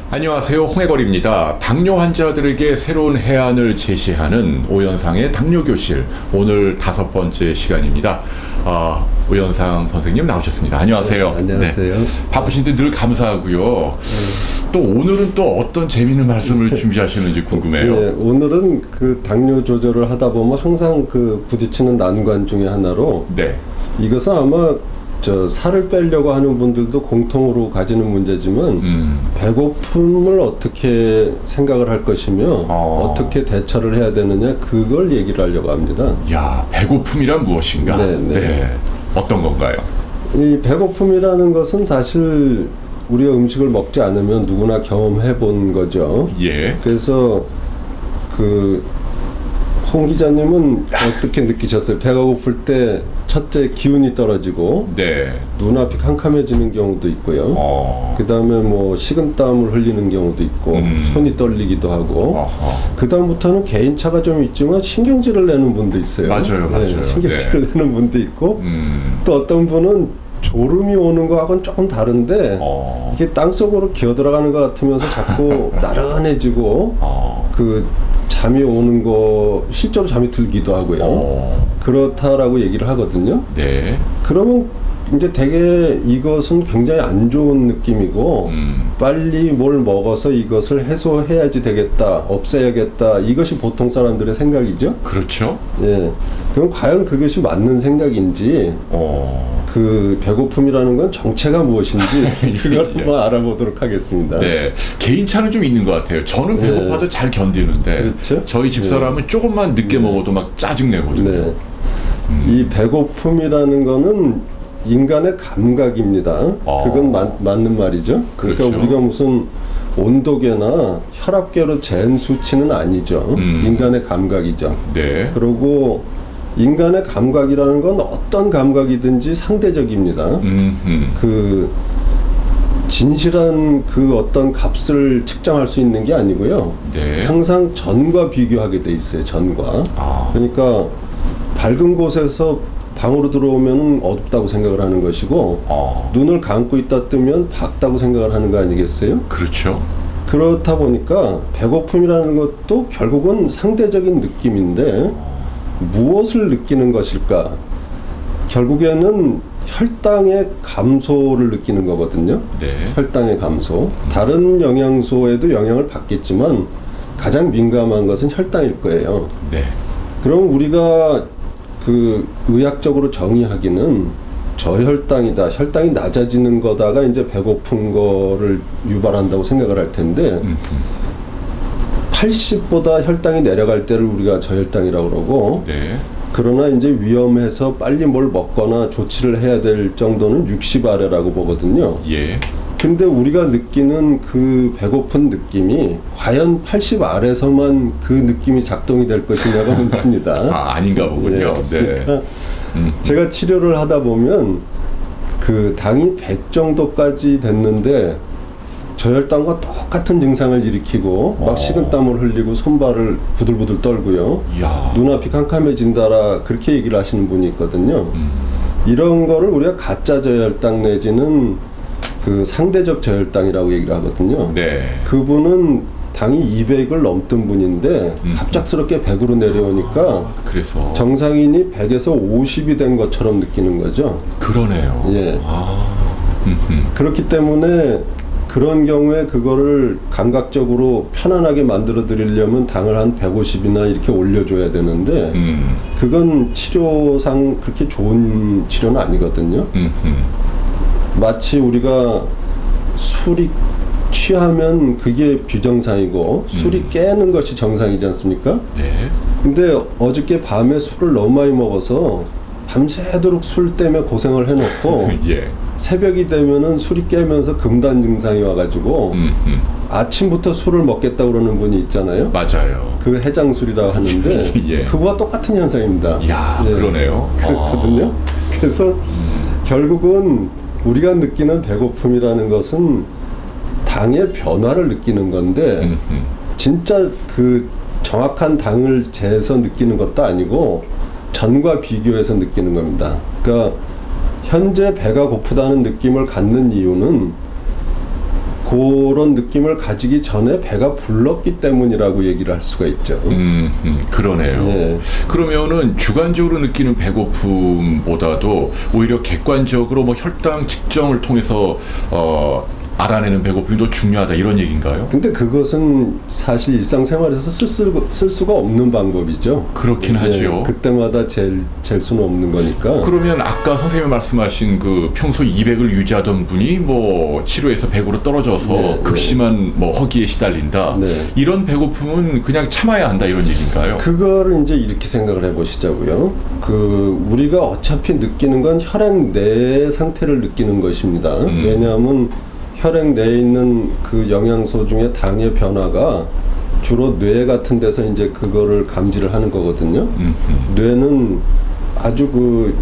안녕하세요, 홍해걸입니다. 당뇨 환자들에게 새로운 해안을 제시하는 오연상의 당뇨교실, 오늘 5번째 시간입니다. 오연상 선생님 나오셨습니다. 안녕하세요. 네, 안녕하세요. 네, 바쁘신데 늘 감사하고요. 또 오늘은 또 어떤 재미있는 말씀을 준비하시는지 궁금해요. 네, 오늘은 그 당뇨 조절을 하다 보면 항상 그 부딪히는 난관 중에 하나로, 네. 이것은 아마 살을 빼려고 하는 분들도 공통으로 가지는 문제지만 배고픔을 어떻게 생각을 할 것이며 어떻게 대처를 해야 되느냐, 그걸 얘기를 하려고 합니다. 야, 배고픔이란 무엇인가? 네. 어떤 건가요? 이 배고픔이라는 것은 사실 우리가 음식을 먹지 않으면 누구나 경험해 본 거죠. 예. 그래서 홍 기자님은 어떻게 느끼셨어요? 배가 고플 때 첫째 기운이 떨어지고, 네. 눈앞이 캄캄해지는 경우도 있고요. 그 다음에 뭐 식은땀을 흘리는 경우도 있고, 손이 떨리기도 하고, 그 다음부터는 개인차가 좀 있지만 신경질을 내는 분도 있어요. 맞아요. 네, 신경질을 내는 분도 있고, 또 어떤 분은 졸음이 오는 거하고는 조금 다른데 이게 땅속으로 기어들어가는 것 같으면서 자꾸 나른해지고 잠이 오는 거, 실제로 잠이 들기도 하고요. 그렇다라고 얘기를 하거든요. 네. 그러면 이제 되게 이것은 굉장히 안 좋은 느낌이고, 빨리 뭘 먹어서 이것을 해소해야지 되겠다, 없애야겠다, 이것이 보통 사람들의 생각이죠. 그렇죠. 예. 그럼 과연 그것이 맞는 생각인지, 그 배고픔이라는 건 정체가 무엇인지 그걸 한번 알아보도록 하겠습니다. 네, 개인차는 좀 있는 것 같아요. 저는 배고파도 잘 견디는데, 그렇죠? 저희 집사람은 조금만 늦게 먹어도 막 짜증내거든요. 네. 이 배고픔이라는 거는 인간의 감각입니다. 그건 맞는 말이죠. 그러니까 그렇죠. 우리가 무슨 온도계나 혈압계로 잰 수치는 아니죠. 인간의 감각이죠. 네. 그리고 인간의 감각이라는 건 어떤 감각이든지 상대적입니다. 그 진실한 그 어떤 값을 측정할 수 있는 게 아니고요. 네. 항상 전과 비교하게 돼 있어요. 전과. 그러니까 밝은 곳에서 방으로 들어오면 어둡다고 생각을 하는 것이고, 눈을 감고 있다 뜨면 밝다고 생각을 하는 거 아니겠어요? 그렇죠. 그렇다 보니까 배고픔이라는 것도 결국은 상대적인 느낌인데, 무엇을 느끼는 것일까? 결국에는 혈당의 감소를 느끼는 거거든요. 네. 혈당의 감소. 다른 영양소에도 영향을 받겠지만 가장 민감한 것은 혈당일 거예요. 네. 그럼 우리가 그 의학적으로 정의하기는 저혈당이다, 혈당이 낮아지는 거다가 이제 배고픈 거를 유발한다고 생각을 할 텐데, 80보다 혈당이 내려갈 때를 우리가 저혈당이라고 그러고, 네. 그러나 이제 위험해서 빨리 뭘 먹거나 조치를 해야 될 정도는 60 아래라고 보거든요. 예. 근데 우리가 느끼는 그 배고픈 느낌이 과연 80 아래서만 그 느낌이 작동이 될 것이냐가 문제입니다. 아닌가 보군요. 네. 그러니까 제가 치료를 하다 보면 그 당이 100 정도까지 됐는데 저혈당과 똑같은 증상을 일으키고 막 식은땀을 흘리고 손발을 부들부들 떨고요. 눈앞이 캄캄해진다라 그렇게 얘기를 하시는 분이 있거든요. 이런 거를 우리가 가짜 저혈당 내지는 그 상대적 저혈당이라고 얘기를 하거든요. 네. 그분은 당이 200을 넘던 분인데 갑작스럽게 100으로 내려오니까 그래서 정상인이 100에서 50이 된 것처럼 느끼는 거죠. 그러네요. 예. 그렇기 때문에 그런 경우에 그거를 감각적으로 편안하게 만들어 드리려면 당을 한 150이나 이렇게 올려줘야 되는데 그건 치료상 그렇게 좋은 치료는 아니거든요. 마치 우리가 술이 취하면 그게 비정상이고 술이 깨는 것이 정상이지 않습니까? 네. 근데 어저께 밤에 술을 너무 많이 먹어서 밤새도록 술 때문에 고생을 해놓고 예. 새벽이 되면은 술이 깨면서 금단 증상이 와가지고 아침부터 술을 먹겠다고 그러는 분이 있잖아요. 맞아요. 그 해장술이라고 하는데 예. 그거와 똑같은 현상입니다. 야, 네. 그러네요. 그렇거든요. 그래서 결국은 우리가 느끼는 배고픔이라는 것은 당의 변화를 느끼는 건데 진짜 그 정확한 당을 재서 느끼는 것도 아니고 전과 비교해서 느끼는 겁니다. 그러니까 현재 배가 고프다는 느낌을 갖는 이유는 그런 느낌을 가지기 전에 배가 불렀기 때문이라고 얘기를 할 수가 있죠. 그러네요. 예. 그러면은 주관적으로 느끼는 배고픔보다도 오히려 객관적으로 뭐 혈당 측정을 통해서 알아내는 배고픔이 더 중요하다 이런 얘기인가요? 근데 그것은 사실 일상생활에서 쓸 수가 없는 방법이죠. 그렇긴 하죠. 그때마다 잴 수는 없는 거니까. 그러면 아까 선생님이 말씀하신 그 평소 200을 유지하던 분이 뭐 치료에서 100으로 떨어져서 네, 극심한 뭐 허기에 시달린다. 네. 이런 배고픔은 그냥 참아야 한다 이런 얘기인가요? 그거를 이제 이렇게 생각을 해보시자고요. 우리가 어차피 느끼는 건 혈액 내 상태를 느끼는 것입니다. 왜냐하면 혈액 내에 있는 그 영양소 중에 당의 변화가 주로 뇌 같은 데서 이제 그거를 감지를 하는 거거든요. 뇌는 아주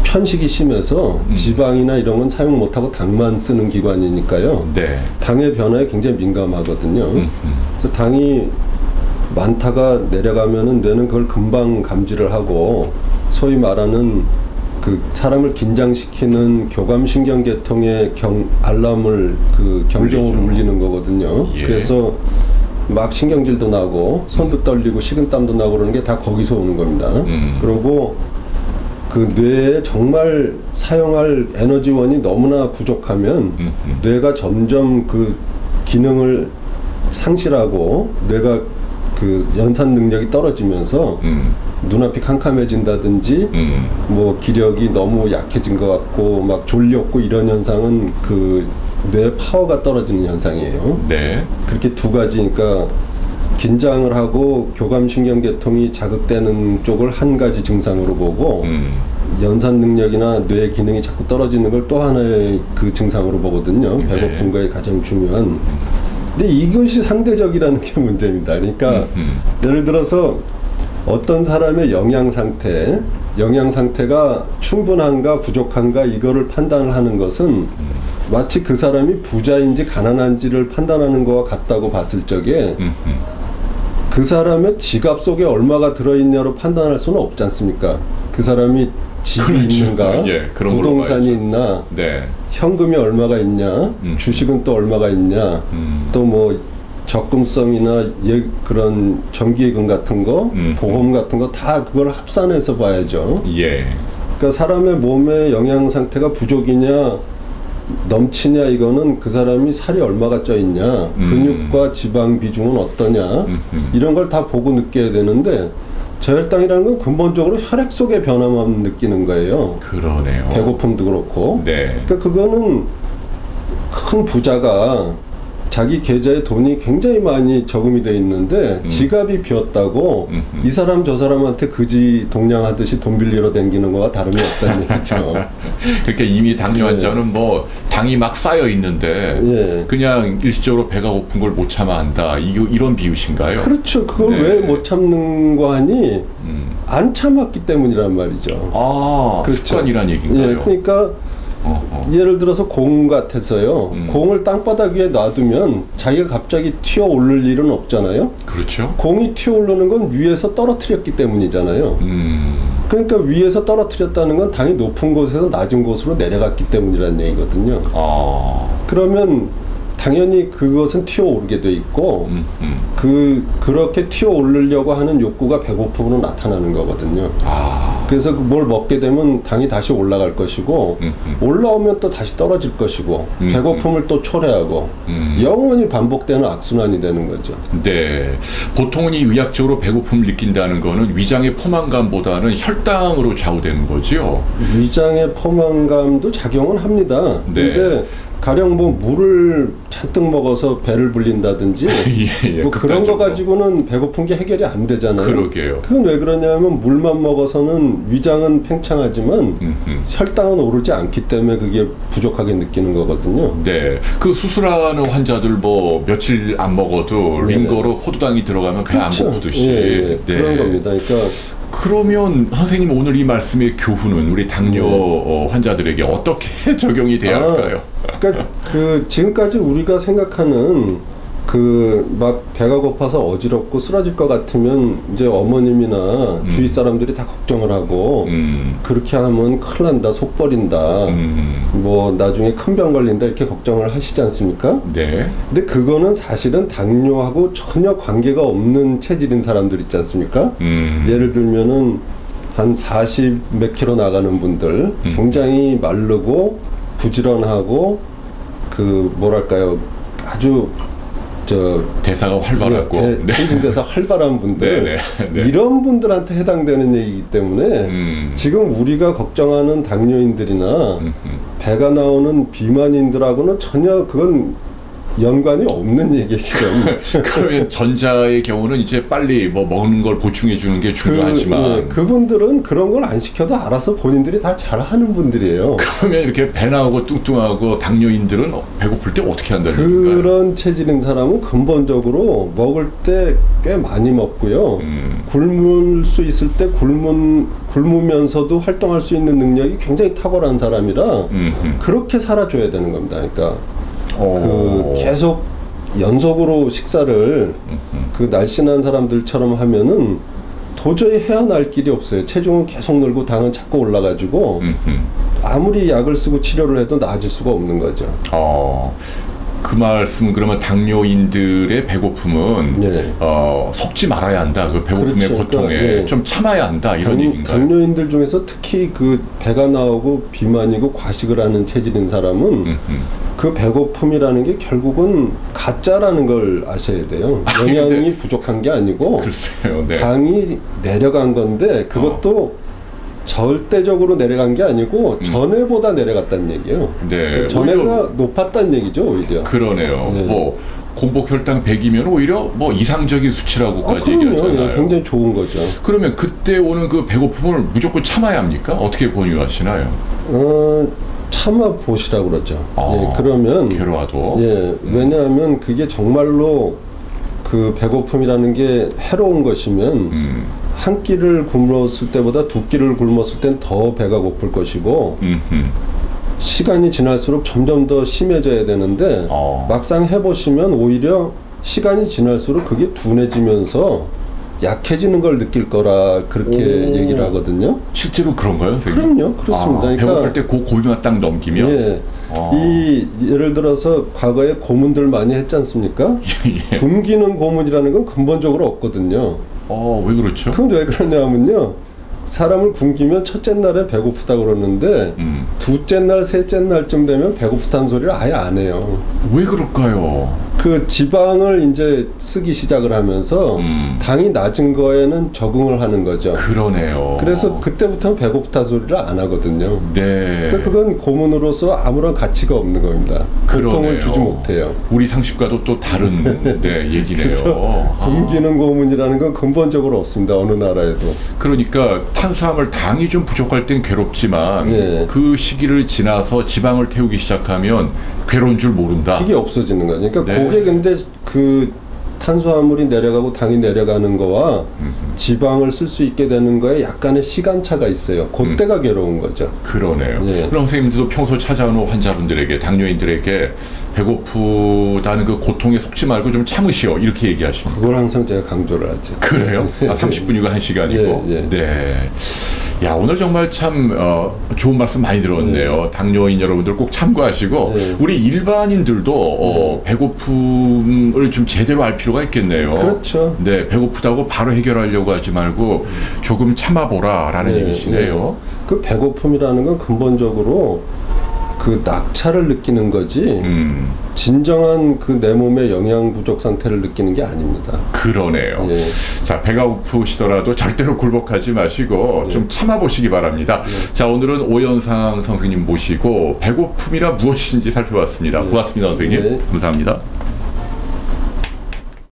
편식이 심해서 지방이나 이런 건 사용 못하고 당만 쓰는 기관이니까요. 네. 당의 변화에 굉장히 민감하거든요. 그래서 당이 많다가 내려가면은 뇌는 그걸 금방 감지를 하고 소위 말하는 사람을 긴장시키는 교감신경계통의 알람을 경종으로 울리는 거거든요. 예. 그래서 막 신경질도 나고 손도 떨리고 식은땀도 나고 그러는 게 다 거기서 오는 겁니다. 그리고 뇌에 정말 사용할 에너지원이 너무나 부족하면 뇌가 점점 기능을 상실하고 뇌가 연산 능력이 떨어지면서 눈앞이 캄캄해진다든지 뭐 기력이 너무 약해진 것 같고 막 졸렸고 이런 현상은 뇌 파워가 떨어지는 현상이에요. 네. 그렇게 두 가지니까 긴장을 하고 교감신경계통이 자극되는 쪽을 한 가지 증상으로 보고 연산 능력이나 뇌 기능이 자꾸 떨어지는 걸 또 하나의 증상으로 보거든요. 배고픔과의 가장 중요한. 근데 이것이 상대적이라는 게 문제입니다. 그러니까 예를 들어서 어떤 사람의 영양 상태가 충분한가 부족한가 이거를 판단을 하는 것은 마치 그 사람이 부자인지 가난한지를 판단하는 것과 같다고 봤을 적에 그 사람의 지갑 속에 얼마가 들어있냐로 판단할 수는 없지 않습니까? 그 사람이 집이 그렇죠. 있는가, 예, 그런 부동산이 있나, 네. 현금이 얼마가 있냐, 주식은 또 얼마가 있냐, 또 뭐 적금성이나 그런 정기예금 같은 거, 보험 같은 거 다 그걸 합산해서 봐야죠. 예. 그러니까 사람의 몸의 영양 상태가 부족이냐 넘치냐 이거는 그 사람이 살이 얼마가 쪄 있냐, 근육과 지방 비중은 어떠냐 이런 걸 다 보고 느껴야 되는데 저혈당이라는 건 근본적으로 혈액 속의 변화만 느끼는 거예요. 그러네요. 배고픔도 그렇고. 네. 그러니까 그거는 큰 부자가 자기 계좌에 돈이 굉장히 많이 저금이 돼 있는데 지갑이 비었다고 이 사람 저 사람한테 그지 동냥하듯이 돈 빌리러 다니는 거와 다름이 없다는 얘기죠. 그러니까 이미 당뇨 환자는 뭐 당이 막 쌓여 있는데 그냥 일시적으로 배가 고픈 걸 못 참아 한다. 이런 비유신가요? 그렇죠. 그걸 왜 못 참는 거 하니 안 참았기 때문이란 말이죠. 아, 그렇죠. 습관이란 얘기인가요? 그러니까 예를 들어서 공 같아서요. 공을 땅바닥 위에 놔두면 자기가 갑자기 튀어 오를 일은 없잖아요. 그렇죠. 공이 튀어 오르는 건 위에서 떨어뜨렸기 때문이잖아요. 그러니까 위에서 떨어뜨렸다는 건 당이 높은 곳에서 낮은 곳으로 내려갔기 때문이라는 얘기거든요. 그러면 당연히 그것은 튀어오르게 돼 있고 그렇게 튀어오르려고 하는 욕구가 배고픔으로 나타나는 거거든요. 그래서 뭘 먹게 되면 당이 다시 올라갈 것이고 올라오면 또 다시 떨어질 것이고 배고픔을 또 초래하고 영원히 반복되는 악순환이 되는 거죠. 네, 보통은 이 의학적으로 배고픔을 느낀다는 거는 위장의 포만감보다는 혈당으로 좌우되는 거죠. 위장의 포만감도 작용은 합니다. 근데 가령 뭐 물을 잔뜩 먹어서 배를 불린다든지 뭐 그런 거 가지고는 배고픈 게 해결이 안 되잖아요. 그러게요. 그건 왜 그러냐면 물만 먹어서는 위장은 팽창하지만 혈당은 오르지 않기 때문에 그게 부족하게 느끼는 거거든요. 네, 그 수술하는 환자들 뭐 며칠 안 먹어도 링거로 포도당이 들어가면 그냥 안 고프듯이 그런 겁니다. 그러니까 그러면 선생님 오늘 이 말씀의 교훈은 우리 당뇨 환자들에게 어떻게 적용이 돼야 할까요? 그러니까 지금까지 우리가 생각하는 막 배가 고파서 어지럽고 쓰러질 것 같으면 이제 어머님이나 주위 사람들이 다 걱정을 하고 그렇게 하면 큰일 난다, 속 버린다, 뭐 나중에 큰 병 걸린다 이렇게 걱정을 하시지 않습니까? 네. 근데 그거는 사실은 당뇨하고 전혀 관계가 없는 체질인 사람들 있지 않습니까? 예를 들면은 한 40 몇 킬로 나가는 분들, 굉장히 마르고 부지런하고 그 뭐랄까요, 아주 대사가 활발하고 대사 활발한 분들 네, 네. 이런 분들한테 해당되는 얘기이기 때문에 지금 우리가 걱정하는 당뇨인들이나 배가 나오는 비만인들하고는 전혀 그건 연관이 없는 얘기시죠. 그러면 전자의 경우는 이제 빨리 뭐 먹는 걸 보충해 주는 게 중요하지만 그분들은 그런 걸 안 시켜도 알아서 본인들이 다 잘하는 분들이에요. 그러면 이렇게 배 나오고 뚱뚱하고 당뇨인들은 배고플 때 어떻게 한다는 건가요? 그런 체질인 사람은 근본적으로 먹을 때 꽤 많이 먹고요. 굶을 수 있을 때 굶으면서도 활동할 수 있는 능력이 굉장히 탁월한 사람이라 그렇게 살아줘야 되는 겁니다. 그러니까 계속 연속으로 식사를 그 날씬한 사람들처럼 하면은 도저히 헤어날 길이 없어요. 체중은 계속 늘고 당은 자꾸 올라가지고 아무리 약을 쓰고 치료를 해도 나아질 수가 없는 거죠. 그 말씀은 그러면 당뇨인들의 배고픔은 네. 속지 말아야 한다. 그 배고픔의 그렇죠. 고통에 그러니까, 좀 참아야 한다. 이런 얘기인가요? 당뇨인들 중에서 특히 그 배가 나오고 비만이고 과식을 하는 체질인 사람은 그 배고픔이라는 게 결국은 가짜라는 걸 아셔야 돼요. 영양이 부족한 게 아니고 글쎄요, 네. 당이 내려간 건데 그것도 절대적으로 내려간 게 아니고 전에보다 내려갔다는 얘기예요. 네, 전에가 높았다는 얘기죠, 오히려. 그러네요. 네. 뭐 공복 혈당 100이면 오히려 뭐 이상적인 수치라고까지 그럼요. 얘기하잖아요. 예, 굉장히 좋은 거죠. 그러면 그때 오는 그 배고픔을 무조건 참아야 합니까? 어떻게 권유하시나요? 참아 보시라고 그러죠. 예, 그러면 괴로워도. 예, 왜냐하면 그게 정말로 그 배고픔이라는 게 해로운 것이면 한 끼를 굶었을 때보다 두 끼를 굶었을 땐 더 배가 고플 것이고 시간이 지날수록 점점 더 심해져야 되는데 막상 해보시면 오히려 시간이 지날수록 그게 둔해지면서 약해지는 걸 느낄 거라 그렇게 얘기를 하거든요. 실제로 그런가요, 선생님? 그럼요, 그렇습니다. 그러니까 배고플 때 그 고비만 딱 넘기면 예, 예를 들어서 과거에 고문들 많이 했지 않습니까? 예. 굶기는 고문이라는 건 근본적으로 없거든요. 왜 그렇죠? 그건 왜 그러냐면요, 사람을 굶기면 첫째 날에 배고프다 그러는데 둘째 날, 셋째 날쯤 되면 배고프다는 소리를 아예 안 해요. 왜 그럴까요? 그 지방을 이제 쓰기 시작을 하면서 당이 낮은 거에는 적응을 하는 거죠. 그러네요. 그래서 그때부터는 배고프다 소리를 안 하거든요. 네. 그러니까 그건 고문으로서 아무런 가치가 없는 겁니다. 고통을 주지 못해요. 우리 상식과도 또 다른 얘기네요. 그래서 굶기는 고문이라는 건 근본적으로 없습니다. 어느 나라에도. 그러니까 탄수화물 당이 좀 부족할 땐 괴롭지만 예. 그 시기를 지나서 지방을 태우기 시작하면 괴로운 줄 모른다. 그게 없어지는 거죠. 그러니까 네. 그게 근데 그 탄수화물이 내려가고 당이 내려가는 거와 지방을 쓸 수 있게 되는 거에 약간의 시간차가 있어요. 그때가 괴로운 거죠. 그러네요. 예. 그럼 선생님들도 평소 찾아오는 환자분들에게, 당뇨인들에게 배고프다는 그 고통에 속지 말고 좀 참으시오 이렇게 얘기하십니다. 그걸 항상 제가 강조를 하죠. 그래요? 30분이고 1시간이고. 예, 예. 네. 야, 오늘 정말 참 좋은 말씀 많이 들었네요. 당뇨인 여러분들 꼭 참고하시고 우리 일반인들도 배고픔을 좀 제대로 알 필요가 있겠네요. 그렇죠. 네, 배고프다고 바로 해결하려고 하지 말고 조금 참아보라라는 얘기시네요. 그 배고픔이라는 건 근본적으로 그 낙차를 느끼는 거지 진정한 그 내 몸의 영양 부족 상태를 느끼는 게 아닙니다. 그러네요. 예. 자, 배가 고프시더라도 절대로 굴복하지 마시고 좀 참아보시기 바랍니다. 자, 오늘은 오연상 선생님 모시고 배고픔이라 무엇인지 살펴봤습니다. 고맙습니다, 선생님. 감사합니다.